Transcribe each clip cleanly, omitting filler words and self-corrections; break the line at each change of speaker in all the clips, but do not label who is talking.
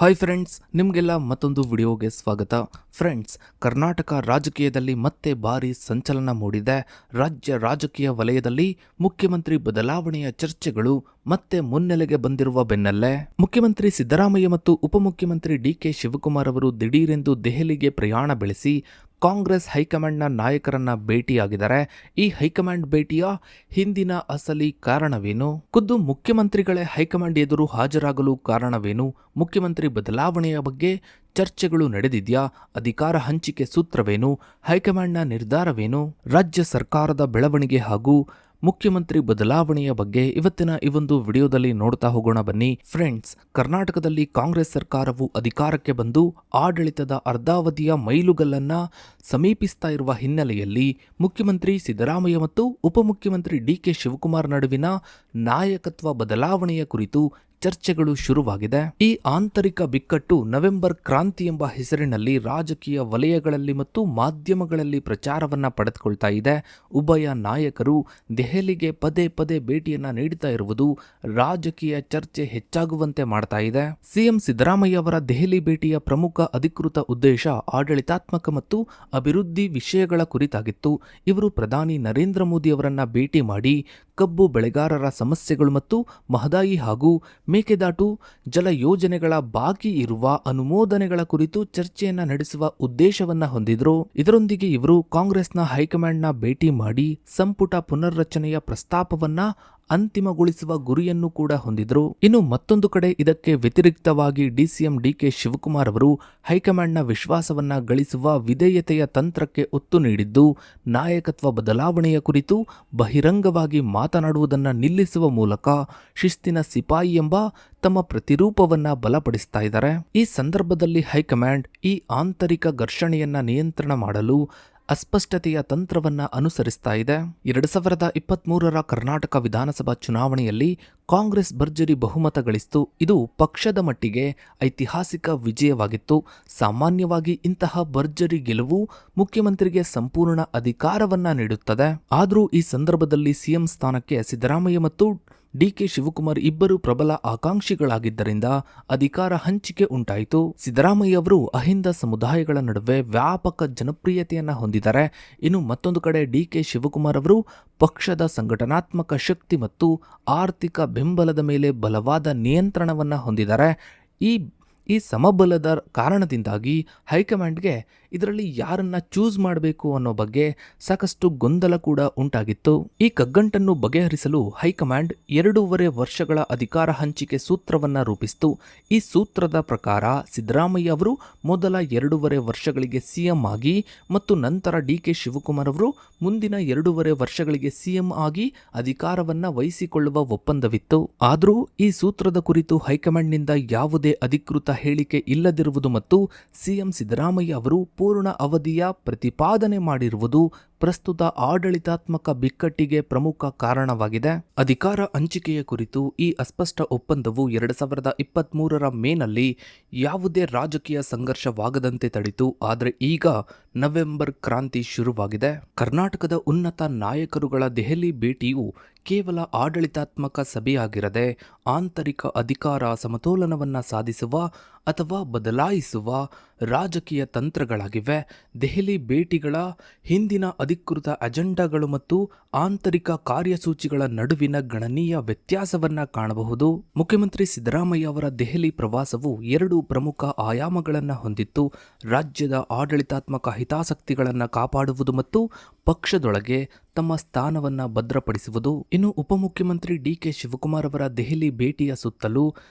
Hi friends, ನಿಮಗೆಲ್ಲ ಮತ್ತೊಂದು ವಿಡಿಯೋಗೆ ಸ್ವಾಗತ. ಫ್ರೆಂಡ್ಸ್, ಕರ್ನಾಟಕ ರಾಜಕೀಯದಲ್ಲಿ ಮತ್ತೆ ಭಾರಿ ಸಂಚಲನ ಮೂಡಿದೆ. ರಾಜ್ಯ ರಾಜಕೀಯ ವಲಯದಲ್ಲಿ ಮುಖ್ಯಮಂತ್ರಿ ಬದಲಾವಣೆಯ ಚರ್ಚೆಗಳು ಮತ್ತೆ ಮುನ್ನೆಲೆಗೆ ಬಂದಿರುವ ಬೆನ್ನಲ್ಲೇ ಮುಖ್ಯಮಂತ್ರಿ ಸಿದ್ದರಾಮಯ್ಯ ಮತ್ತು ಉಪಮುಖ್ಯಮಂತ್ರಿ ಡಿಕೆ ಶಿವಕುಮಾರ್ ಅವರು ದಿಢೀರೆಂದು ದೆಹಲಿಗೆ ಪ್ರಯಾಣ ಬೆಳೆಸಿ ಕಾಂಗ್ರೆಸ್ ಹೈಕಮಾಂಡ್ನ ನಾಯಕರನ್ನ ಭೇಟಿಯಾಗಿದ್ದಾರೆ. ಈ ಹೈಕಮಾಂಡ್ ಭೇಟಿಯ ಹಿಂದಿನ ಅಸಲಿ ಕಾರಣವೇನು? ಖುದ್ದು ಮುಖ್ಯಮಂತ್ರಿಗಳೇ ಹೈಕಮಾಂಡ್ ಎದುರು ಹಾಜರಾಗಲು ಕಾರಣವೇನು? ಮುಖ್ಯಮಂತ್ರಿ ಬದಲಾವಣೆಯ ಬಗ್ಗೆ ಚರ್ಚೆಗಳು ನಡೆದಿದ್ಯಾ? ಅಧಿಕಾರ ಹಂಚಿಕೆ ಸೂತ್ರವೇನು? ಹೈಕಮಾಂಡ್ನ ನಿರ್ಧಾರವೇನು? ರಾಜ್ಯ ಸರ್ಕಾರದ ಬೆಳವಣಿಗೆ ಹಾಗೂ ಮುಖ್ಯಮಂತ್ರಿ ಬದಲಾವಣೆಯ ಬಗ್ಗೆ ಇವತ್ತಿನ ಈ ಒಂದು ವಿಡಿಯೋದಲ್ಲಿ ನೋಡ್ತಾ ಹೋಗೋಣ ಬನ್ನಿ. ಫ್ರೆಂಡ್ಸ್, ಕರ್ನಾಟಕದಲ್ಲಿ ಕಾಂಗ್ರೆಸ್ ಸರ್ಕಾರವು ಅಧಿಕಾರಕ್ಕೆ ಬಂದು ಆಡಳಿತದ ಅರ್ಧಾವಧಿಯ ಮೈಲುಗಲ್ಲನ್ನ ಸಮೀಪಿಸ್ತಾ ಇರುವ ಹಿನ್ನೆಲೆಯಲ್ಲಿ ಮುಖ್ಯಮಂತ್ರಿ ಸಿದ್ದರಾಮಯ್ಯ ಮತ್ತು ಉಪಮುಖ್ಯಮಂತ್ರಿ ಡಿಕೆ ಶಿವಕುಮಾರ್ ನಡುವಿನ ನಾಯಕತ್ವ ಬದಲಾವಣೆಯ ಕುರಿತು ಚರ್ಚೆಗಳು ಶುರುವಾಗಿದೆ. ಈ ಆಂತರಿಕ ಬಿಕ್ಕಟ್ಟು ನವೆಂಬರ್ ಕ್ರಾಂತಿ ಎಂಬ ಹೆಸರಿನಲ್ಲಿ ರಾಜಕೀಯ ವಲಯಗಳಲ್ಲಿ ಮತ್ತು ಮಾಧ್ಯಮಗಳಲ್ಲಿ ಪ್ರಚಾರವನ್ನ ಪಡೆದುಕೊಳ್ತಾ ಇದೆ. ಉಭಯ ನಾಯಕರು ದೆಹಲಿಗೆ ಪದೇ ಪದೇ ಭೇಟಿಯನ್ನ ನೀಡುತ್ತಾ ಇರುವುದು ರಾಜಕೀಯ ಚರ್ಚೆ ಹೆಚ್ಚಾಗುವಂತೆ ಮಾಡ್ತಾ ಇದೆ. ಸಿಎಂ ಸಿದ್ದರಾಮಯ್ಯ ಅವರ ದೆಹಲಿ ಭೇಟಿಯ ಪ್ರಮುಖ ಅಧಿಕೃತ ಉದ್ದೇಶ ಆಡಳಿತಾತ್ಮಕ ಮತ್ತು ಅಭಿವೃದ್ಧಿ ವಿಷಯಗಳ ಕುರಿತಾಗಿತ್ತು. ಇವರು ಪ್ರಧಾನಿ ನರೇಂದ್ರ ಮೋದಿ ಅವರನ್ನ ಭೇಟಿ ಮಾಡಿ ಕಬ್ಬು ಬೆಳೆಗಾರರ ಸಮಸ್ಯೆಗಳು ಮತ್ತು ಮಹದಾಯಿ ಹಾಗೂ ಮೇಕೆದಾಟು ಜಲ ಯೋಜನೆಗಳ ಬಾಕಿ ಇರುವ ಅನುಮೋದನೆಗಳ ಕುರಿತು ಚರ್ಚೆಯನ್ನ ನಡೆಸುವ ಉದ್ದೇಶವನ್ನ ಹೊಂದಿದ್ರು. ಇದರೊಂದಿಗೆ ಇವರು ಕಾಂಗ್ರೆಸ್ನ ಹೈಕಮಾಂಡ್ನ ಭೇಟಿ ಮಾಡಿ ಸಂಪುಟ ಪುನರ್ರಚನೆಯ ಪ್ರಸ್ತಾಪವನ್ನ ಅಂತಿಮಗೊಳಿಸುವ ಗುರಿಯನ್ನು ಕೂಡ ಹೊಂದಿದ್ರು. ಇನ್ನು ಮತ್ತೊಂದು ಕಡೆ ಇದಕ್ಕೆ ವ್ಯತಿರಿಕ್ತವಾಗಿ ಡಿಸಿಎಂ ಡಿಕೆ ಶಿವಕುಮಾರ್ ಅವರು ಹೈಕಮಾಂಡ್ನ ವಿಶ್ವಾಸವನ್ನ ಗಳಿಸುವ ವಿಧೇಯತೆಯ ತಂತ್ರಕ್ಕೆ ಒತ್ತು ನೀಡಿದ್ದು ನಾಯಕತ್ವ ಬದಲಾವಣೆಯ ಕುರಿತು ಬಹಿರಂಗವಾಗಿ ಮಾತನಾಡುವುದನ್ನು ನಿಲ್ಲಿಸುವ ಮೂಲಕ ಶಿಸ್ತಿನ ಸಿಪಾಯಿ ಎಂಬ ತಮ್ಮ ಪ್ರತಿರೂಪವನ್ನ ಬಲಪಡಿಸ್ತಾ ಇದ್ದಾರೆ. ಈ ಸಂದರ್ಭದಲ್ಲಿ ಹೈಕಮಾಂಡ್ ಈ ಆಂತರಿಕ ಘರ್ಷಣೆಯನ್ನ ನಿಯಂತ್ರಣ ಮಾಡಲು ಅಸ್ಪಷ್ಟತೆಯ ತಂತ್ರವನ್ನ ಅನುಸರಿಸ್ತಾ ಇದೆ. 2023ರ ಕರ್ನಾಟಕ ವಿಧಾನಸಭಾ ಚುನಾವಣೆಯಲ್ಲಿ ಕಾಂಗ್ರೆಸ್ ಭರ್ಜರಿ ಬಹುಮತ ಗಳಿಸಿತು. ಇದು ಪಕ್ಷದ ಮಟ್ಟಿಗೆ ಐತಿಹಾಸಿಕ ವಿಜಯವಾಗಿತ್ತು. ಸಾಮಾನ್ಯವಾಗಿ ಇಂತಹ ಭರ್ಜರಿ ಗೆಲುವು ಮುಖ್ಯಮಂತ್ರಿಗೆ ಸಂಪೂರ್ಣ ಅಧಿಕಾರವನ್ನ ನೀಡುತ್ತದೆ. ಆದರೂ ಈ ಸಂದರ್ಭದಲ್ಲಿ ಸಿಎಂ ಸ್ಥಾನಕ್ಕೆ ಸಿದ್ದರಾಮಯ್ಯ ಮತ್ತು ಡಿಕೆ ಶಿವಕುಮಾರ್ ಇಬ್ಬರು ಪ್ರಬಲ ಆಕಾಂಕ್ಷಿಗಳಾಗಿದ್ದರಿಂದ ಅಧಿಕಾರ ಹಂಚಿಕೆ ಉಂಟಾಯಿತು. ಸಿದ್ದರಾಮಯ್ಯ ಅವರು ಅಹಿಂದ ಸಮುದಾಯಗಳ ನಡುವೆ ವ್ಯಾಪಕ ಜನಪ್ರಿಯತೆಯನ್ನ ಹೊಂದಿದ್ದಾರೆ. ಇನ್ನು ಮತ್ತೊಂದು ಕಡೆ ಡಿಕೆ ಶಿವಕುಮಾರ್ ಅವರು ಪಕ್ಷದ ಸಂಘಟನಾತ್ಮಕ ಶಕ್ತಿ ಮತ್ತು ಆರ್ಥಿಕ ಬೆಂಬಲದ ಮೇಲೆ ಬಲವಾದ ನಿಯಂತ್ರಣವನ್ನ ಹೊಂದಿದ್ದಾರೆ. ಈ ಸಮಬಲದ ಕಾರಣದಿಂದಾಗಿ ಹೈಕಮಾಂಡ್ಗೆ ಇದರಲ್ಲಿ ಯಾರನ್ನ ಚೂಸ್ ಮಾಡಬೇಕು ಅನ್ನೋ ಬಗ್ಗೆ ಸಾಕಷ್ಟು ಗೊಂದಲ ಕೂಡ ಉಂಟಾಗಿತ್ತು. ಈ ಕಗ್ಗಂಟನ್ನು ಬಗೆಹರಿಸಲು ಹೈಕಮಾಂಡ್ 2.5 ವರ್ಷಗಳ ಅಧಿಕಾರ ಹಂಚಿಕೆ ಸೂತ್ರವನ್ನ ರೂಪಿಸಿತು. ಈ ಸೂತ್ರದ ಪ್ರಕಾರ ಸಿದ್ದರಾಮಯ್ಯ ಅವರು ಮೊದಲ 2.5 ವರ್ಷಗಳಿಗೆ ಸಿಎಂ ಆಗಿ ಮತ್ತು ನಂತರ ಡಿಕೆ ಶಿವಕುಮಾರ್ ಅವರು ಮುಂದಿನ 2.5 ವರ್ಷಗಳಿಗೆ ಸಿಎಂ ಆಗಿ ಅಧಿಕಾರವನ್ನ ವಹಿಸಿಕೊಳ್ಳುವ ಒಪ್ಪಂದವಿತ್ತು. ಆದರೂ ಈ ಸೂತ್ರದ ಕುರಿತು ಹೈಕಮಾಂಡ್ನಿಂದ ಯಾವುದೇ ಅಧಿಕೃತ ಹೇಳಿಕೆ ಇಲ್ಲದಿರುವುದು ಮತ್ತು ಸಿಎಂ ಸಿದ್ದರಾಮಯ್ಯ ಅವರು ಪೂರ್ಣ ಅವಧಿಯ ಪ್ರತಿಪಾದನೆ ಮಾಡಿರುವುದು ಪ್ರಸ್ತುತ ಆಡಳಿತಾತ್ಮಕ ಬಿಕ್ಕಟ್ಟಿಗೆ ಪ್ರಮುಖ ಕಾರಣವಾಗಿದೆ. ಅಧಿಕಾರ ಹಂಚಿಕೆಯ ಕುರಿತು ಈ ಅಸ್ಪಷ್ಟ ಒಪ್ಪಂದವು 2023ರ ಮೇನಲ್ಲಿ ಯಾವುದೇ ರಾಜಕೀಯ ಸಂಘರ್ಷವಾಗದಂತೆ ತಡೆಯಿತು. ಆದರೆ ಈಗ ನವೆಂಬರ್ ಕ್ರಾಂತಿ ಶುರುವಾಗಿದೆ. ಕರ್ನಾಟಕದ ಉನ್ನತ ನಾಯಕರುಗಳ ದೆಹಲಿ ಭೇಟಿಯು ಕೇವಲ ಆಡಳಿತಾತ್ಮಕ ಸಭೆಯಾಗಿರದೆ ಆಂತರಿಕ ಅಧಿಕಾರ ಸಮತೋಲನವನ್ನ ಸಾಧಿಸುವ ಅಥವಾ ಬದಲಾಯಿಸುವ ರಾಜಕೀಯ ತಂತ್ರಗಳಾಗಿವೆ. ದೆಹಲಿ ಭೇಟಿಗಳ ಹಿಂದಿನ ಅಧಿಕೃತ ಅಜೆಂಡಾಗಳು ಮತ್ತು ಆಂತರಿಕ ಕಾರ್ಯಸೂಚಿಗಳ ನಡುವಿನ ಗಣನೀಯ ವ್ಯತ್ಯಾಸವನ್ನ ಕಾಣಬಹುದು. ಮುಖ್ಯಮಂತ್ರಿ ಸಿದ್ದರಾಮಯ್ಯ ಅವರ ದೆಹಲಿ ಪ್ರವಾಸವು 2 ಪ್ರಮುಖ ಆಯಾಮಗಳನ್ನು ಹೊಂದಿತ್ತು. ರಾಜ್ಯದ ಆಡಳಿತಾತ್ಮಕ ಹಿತಾಸಕ್ತಿಗಳನ್ನು ಕಾಪಾಡುವುದು ಮತ್ತು ಪಕ್ಷದೊಳಗೆ ತಮ್ಮ ಸ್ಥಾನವನ್ನ ಭದ್ರಪಡಿಸುವುದು. ಇನ್ನು ಉಪಮುಖ್ಯಮಂತ್ರಿ ಡಿಕೆ ಶಿವಕುಮಾರ್ ಅವರ ದೆಹಲಿ ಭೇಟಿಯ ಸುತ್ತಲೂ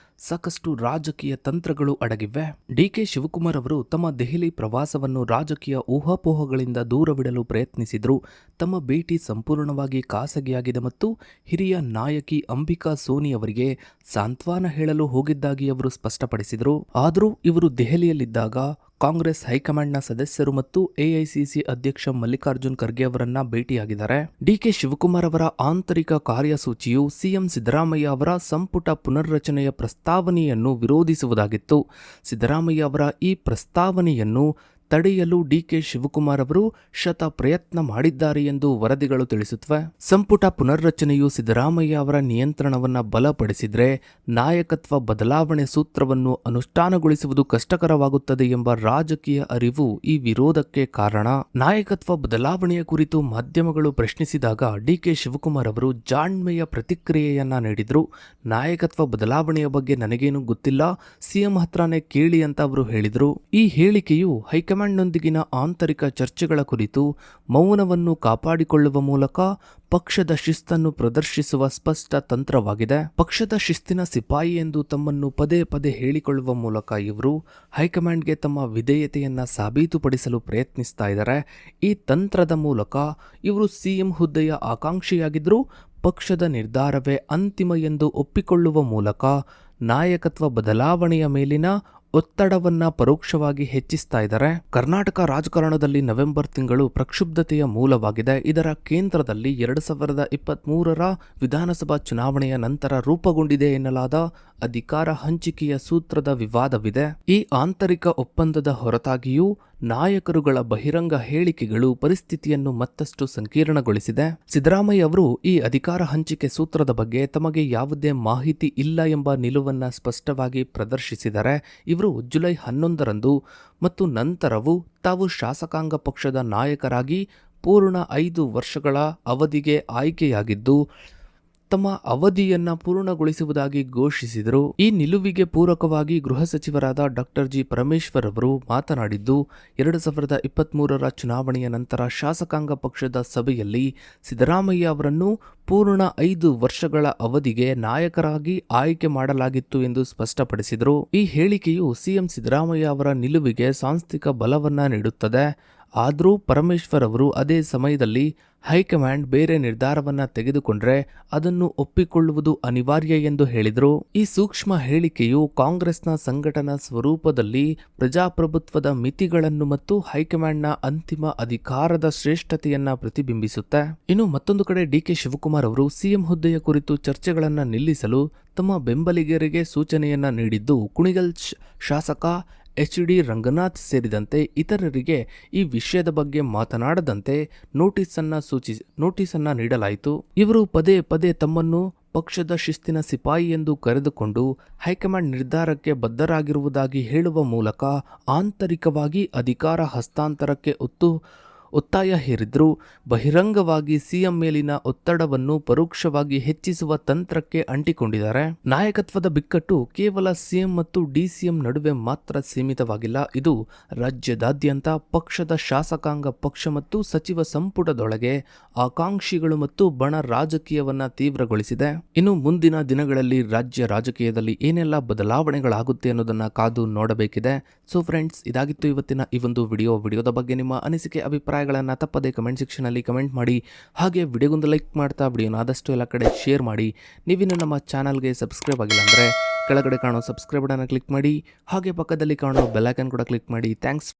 ಸಾಕಷ್ಟು ರಾಜಕೀಯ ತಂತ್ರಗಳು ಅಡಗಿವೆ. ಡಿಕೆ ಶಿವಕುಮಾರ್ ಅವರು ತಮ್ಮ ದೆಹಲಿ ಪ್ರವಾಸವನ್ನು ರಾಜಕೀಯ ಊಹಾಪೋಹಗಳಿಂದ ದೂರವಿಡಲು ಪ್ರಯತ್ನಿಸಿದರು. ತಮ್ಮ ಭೇಟಿ ಸಂಪೂರ್ಣವಾಗಿ ಖಾಸಗಿಯಾಗಿದೆ ಮತ್ತು ಹಿರಿಯ ನಾಯಕಿ ಅಂಬಿಕಾ ಸೋನಿ ಅವರಿಗೆ ಸಾಂತ್ವನ ಹೇಳಲು ಹೋಗಿದ್ದಾಗಿ ಅವರು ಸ್ಪಷ್ಟಪಡಿಸಿದರು. ಆದರೂ ಇವರು ದೆಹಲಿಯಲ್ಲಿದ್ದಾಗ ಕಾಂಗ್ರೆಸ್ ಹೈಕಮಾಂಡ್ನ ಸದಸ್ಯರು ಮತ್ತು ಎಐಸಿಸಿ ಅಧ್ಯಕ್ಷ ಮಲ್ಲಿಕಾರ್ಜುನ್ ಖರ್ಗೆ ಅವರನ್ನ ಭೇಟಿಯಾಗಿದ್ದಾರೆ. ಡಿಕೆ ಶಿವಕುಮಾರ್ ಅವರ ಆಂತರಿಕ ಕಾರ್ಯಸೂಚಿಯು ಸಿಎಂ ಸಿದ್ದರಾಮಯ್ಯ ಅವರ ಸಂಪುಟ ಪುನರ್ರಚನೆಯ ಪ್ರಸ್ತಾವನೆಯನ್ನು ವಿರೋಧಿಸುವುದಾಗಿತ್ತು. ಸಿದ್ದರಾಮಯ್ಯ ಅವರ ಈ ಪ್ರಸ್ತಾವನೆಯನ್ನು ತಡೆಯಲು ಡಿಕೆ ಶಿವಕುಮಾರ್ ಅವರು ಶತ ಪ್ರಯತ್ನ ಮಾಡಿದ್ದಾರೆ ಎಂದು ವರದಿಗಳು ತಿಳಿಸುತ್ತವೆ. ಸಂಪುಟ ಪುನರ್ರಚನೆಯು ಸಿದ್ದರಾಮಯ್ಯ ಅವರ ನಿಯಂತ್ರಣವನ್ನ ಬಲಪಡಿಸಿದ್ರೆ ನಾಯಕತ್ವ ಬದಲಾವಣೆ ಸೂತ್ರವನ್ನು ಅನುಷ್ಠಾನಗೊಳಿಸುವುದು ಕಷ್ಟಕರವಾಗುತ್ತದೆ ಎಂಬ ರಾಜಕೀಯ ಅರಿವು ಈ ವಿರೋಧಕ್ಕೆ ಕಾರಣ. ನಾಯಕತ್ವ ಬದಲಾವಣೆಯ ಕುರಿತು ಮಾಧ್ಯಮಗಳು ಪ್ರಶ್ನಿಸಿದಾಗ ಡಿಕೆ ಶಿವಕುಮಾರ್ ಅವರು ಜಾಣ್ಮೆಯ ಪ್ರತಿಕ್ರಿಯೆಯನ್ನ ನೀಡಿದ್ರು. ನಾಯಕತ್ವ ಬದಲಾವಣೆಯ ಬಗ್ಗೆ ನನಗೇನು ಗೊತ್ತಿಲ್ಲ, ಸಿಎಂ ಹತ್ರನೇ ಕೇಳಿ ಅಂತ ಅವರು ಹೇಳಿದ್ರು. ಈ ಹೇಳಿಕೆಯು ಹೈಕಮಾಂಡ್ನೊಂದಿಗಿನ ಆಂತರಿಕ ಚರ್ಚೆಗಳ ಕುರಿತು ಮೌನವನ್ನು ಕಾಪಾಡಿಕೊಳ್ಳುವ ಮೂಲಕ ಪಕ್ಷದ ಶಿಸ್ತನ್ನು ಪ್ರದರ್ಶಿಸುವ ಸ್ಪಷ್ಟ ತಂತ್ರವಾಗಿದೆ. ಪಕ್ಷದ ಶಿಸ್ತಿನ ಸಿಪಾಯಿ ಎಂದು ತಮ್ಮನ್ನು ಪದೇ ಪದೇ ಹೇಳಿಕೊಳ್ಳುವ ಮೂಲಕ ಇವರು ಹೈಕಮಾಂಡ್ಗೆ ತಮ್ಮ ವಿಧೇಯತೆಯನ್ನ ಸಾಬೀತುಪಡಿಸಲು ಪ್ರಯತ್ನಿಸ್ತಾ ಇದ್ದಾರೆ. ಈ ತಂತ್ರದ ಮೂಲಕ ಇವರು ಸಿಎಂ ಹುದ್ದೆಯ ಆಕಾಂಕ್ಷಿಯಾಗಿದ್ದರೂ ಪಕ್ಷದ ನಿರ್ಧಾರವೇ ಅಂತಿಮ ಎಂದು ಒಪ್ಪಿಕೊಳ್ಳುವ ಮೂಲಕ ನಾಯಕತ್ವ ಬದಲಾವಣೆಯ ಮೇಲಿನ ಒತ್ತಡವನ್ನ ಪರೋಕ್ಷವಾಗಿ ಹೆಚ್ಚಿಸ್ತಾ ಇದ್ದಾರೆ. ಕರ್ನಾಟಕ ರಾಜಕಾರಣದಲ್ಲಿ ನವೆಂಬರ್ ತಿಂಗಳು ಪ್ರಕ್ಷುಬ್ಧತೆಯ ಮೂಲವಾಗಿದೆ. ಇದರ ಕೇಂದ್ರದಲ್ಲಿ 2023ರ ವಿಧಾನಸಭಾ ಚುನಾವಣೆಯ ನಂತರ ರೂಪುಗೊಂಡಿದೆ ಎನ್ನಲಾದ ಅಧಿಕಾರ ಹಂಚಿಕೆಯ ಸೂತ್ರದ ವಿವಾದವಿದೆ. ಈ ಆಂತರಿಕ ಒಪ್ಪಂದದ ಹೊರತಾಗಿಯೂ ನಾಯಕರುಗಳ ಬಹಿರಂಗ ಹೇಳಿಕೆಗಳು ಪರಿಸ್ಥಿತಿಯನ್ನು ಮತ್ತಷ್ಟು ಸಂಕೀರ್ಣಗೊಳಿಸಿದೆ. ಸಿದ್ದರಾಮಯ್ಯ ಅವರು ಈ ಅಧಿಕಾರ ಹಂಚಿಕೆ ಸೂತ್ರದ ಬಗ್ಗೆ ತಮಗೆ ಯಾವುದೇ ಮಾಹಿತಿ ಇಲ್ಲ ಎಂಬ ನಿಲುವನ್ನು ಸ್ಪಷ್ಟವಾಗಿ ಪ್ರದರ್ಶಿಸಿದ್ದಾರೆ. ಇವರು ಜುಲೈ 11ರಂದು ಮತ್ತು ನಂತರವೂ ತಾವು ಶಾಸಕಾಂಗ ಪಕ್ಷದ ನಾಯಕರಾಗಿ ಪೂರ್ಣ 5 ವರ್ಷಗಳ ಅವಧಿಗೆ ಆಯ್ಕೆಯಾಗಿದ್ದು ತಮ್ಮ ಅವಧಿಯನ್ನ ಪೂರ್ಣಗೊಳಿಸುವುದಾಗಿ ಘೋಷಿಸಿದರು. ಈ ನಿಲುವಿಗೆ ಪೂರಕವಾಗಿ ಗೃಹ ಸಚಿವರಾದ ಡಾಕ್ಟರ್ ಜಿ ಪರಮೇಶ್ವರ್ ಅವರು ಮಾತನಾಡಿದ್ದು 2023ರ ಚುನಾವಣೆಯ ನಂತರ ಶಾಸಕಾಂಗ ಪಕ್ಷದ ಸಭೆಯಲ್ಲಿ ಸಿದ್ದರಾಮಯ್ಯ ಅವರನ್ನು ಪೂರ್ಣ 5 ವರ್ಷಗಳ ಅವಧಿಗೆ ನಾಯಕರಾಗಿ ಆಯ್ಕೆ ಮಾಡಲಾಗಿತ್ತು ಎಂದು ಸ್ಪಷ್ಟಪಡಿಸಿದರು. ಈ ಹೇಳಿಕೆಯು ಸಿಎಂ ಸಿದ್ದರಾಮಯ್ಯ ಅವರ ನಿಲುವಿಗೆ ಸಾಂಸ್ಥಿಕ ಬಲವನ್ನ ನೀಡುತ್ತದೆ. ಆದರೂ ಪರಮೇಶ್ವರ್ ಅವರು ಅದೇ ಸಮಯದಲ್ಲಿ ಹೈಕಮಾಂಡ್ ಬೇರೆ ನಿರ್ಧಾರವನ್ನ ತೆಗೆದುಕೊಂಡ್ರೆ ಅದನ್ನು ಒಪ್ಪಿಕೊಳ್ಳುವುದು ಅನಿವಾರ್ಯ ಎಂದು ಹೇಳಿದರು. ಈ ಸೂಕ್ಷ್ಮ ಹೇಳಿಕೆಯು ಕಾಂಗ್ರೆಸ್ನ ಸಂಘಟನಾ ಸ್ವರೂಪದಲ್ಲಿ ಪ್ರಜಾಪ್ರಭುತ್ವದ ಮಿತಿಗಳನ್ನು ಮತ್ತು ಹೈಕಮಾಂಡ್ನ ಅಂತಿಮ ಅಧಿಕಾರದ ಶ್ರೇಷ್ಠತೆಯನ್ನ ಪ್ರತಿಬಿಂಬಿಸುತ್ತೆ. ಇನ್ನು ಮತ್ತೊಂದು ಕಡೆ ಡಿಕೆ ಶಿವಕುಮಾರ್ ಅವರು ಸಿಎಂ ಹುದ್ದೆಯ ಕುರಿತು ಚರ್ಚೆಗಳನ್ನು ನಿಲ್ಲಿಸಲು ತಮ್ಮ ಬೆಂಬಲಿಗರಿಗೆ ಸೂಚನೆಯನ್ನ ನೀಡಿದ್ದು, ಕುಣಿಗಲ್ ಶಾಸಕ HD ರಂಗನಾಥ್ ಸೇರಿದಂತೆ ಇತರರಿಗೆ ಈ ವಿಷಯದ ಬಗ್ಗೆ ಮಾತನಾಡದಂತೆ ನೋಟಿಸನ್ನ ನೀಡಲಾಯಿತು. ಇವರು ಪದೇ ಪದೇ ತಮ್ಮನ್ನು ಪಕ್ಷದ ಶಿಸ್ತಿನ ಸಿಪಾಯಿ ಎಂದು ಕರೆದುಕೊಂಡು ಹೈಕಮಾಂಡ್ ನಿರ್ಧಾರಕ್ಕೆ ಬದ್ಧರಾಗಿರುವುದಾಗಿ ಹೇಳುವ ಮೂಲಕ ಆಂತರಿಕವಾಗಿ ಅಧಿಕಾರ ಹಸ್ತಾಂತರಕ್ಕೆ ಒತ್ತಾಯ ಹೇರಿದ್ರು. ಬಹಿರಂಗವಾಗಿ ಸಿಎಂ ಮೇಲಿನ ಒತ್ತಡವನ್ನು ಪರೋಕ್ಷವಾಗಿ ಹೆಚ್ಚಿಸುವ ತಂತ್ರಕ್ಕೆ ಅಂಟಿಕೊಂಡಿದ್ದಾರೆ. ನಾಯಕತ್ವದ ಬಿಕ್ಕಟ್ಟು ಕೇವಲ ಸಿಎಂ ಮತ್ತು ಡಿಸಿಎಂ ನಡುವೆ ಮಾತ್ರ ಸೀಮಿತವಾಗಿಲ್ಲ. ಇದು ರಾಜ್ಯದಾದ್ಯಂತ ಪಕ್ಷದ ಶಾಸಕಾಂಗ ಪಕ್ಷ ಮತ್ತು ಸಚಿವ ಸಂಪುಟದೊಳಗೆ ಆಕಾಂಕ್ಷಿಗಳು ಮತ್ತು ಬಣ ರಾಜಕೀಯವನ್ನ ತೀವ್ರಗೊಳಿಸಿದೆ. ಇನ್ನು ಮುಂದಿನ ದಿನಗಳಲ್ಲಿ ರಾಜ್ಯ ರಾಜಕೀಯದಲ್ಲಿ ಏನೆಲ್ಲ ಬದಲಾವಣೆಗಳಾಗುತ್ತೆ ಅನ್ನೋದನ್ನ ಕಾದು ನೋಡಬೇಕಿದೆ. ಸೊ ಫ್ರೆಂಡ್ಸ್, ಇದಾಗಿತ್ತು ಇವತ್ತಿನ ಈ ಒಂದು ವಿಡಿಯೋದ ಬಗ್ಗೆ ನಿಮ್ಮ ಅನಿಸಿಕೆ ಅಭಿಪ್ರಾಯಗಳನ್ನು ತಪ್ಪದೆ ಕಮೆಂಟ್ ಸೆಕ್ಷನ್ ಅಲ್ಲಿ ಕಮೆಂಟ್ ಮಾಡಿ. ಹಾಗೆ ವಿಡಿಯೋಗೊಂದು ಲೈಕ್ ಮಾಡ್ತಾ ವಿಡಿಯೋನ ಆದಷ್ಟು ಎಲ್ಲ ಕಡೆ ಶೇರ್ ಮಾಡಿ. ನೀವಿನ್ನು ನಮ್ಮ ಚಾನಲ್ಗೆ ಸಬ್ಸ್ಕ್ರೈಬ್ ಆಗಿಲ್ಲ ಅಂದರೆ ಕೆಳಗಡೆ ಕಾಣೋ ಸಬ್ಸ್ಕ್ರೈಬ್ ಬಟನ್ ಕ್ಲಿಕ್ ಮಾಡಿ. ಹಾಗೆ ಪಕ್ಕದಲ್ಲಿ ಕಾಣೋ ಬೆಲ್ ಐಕಾನ್ ಕೂಡ ಕ್ಲಿಕ್ ಮಾಡಿ. ಥ್ಯಾಂಕ್ಸ್.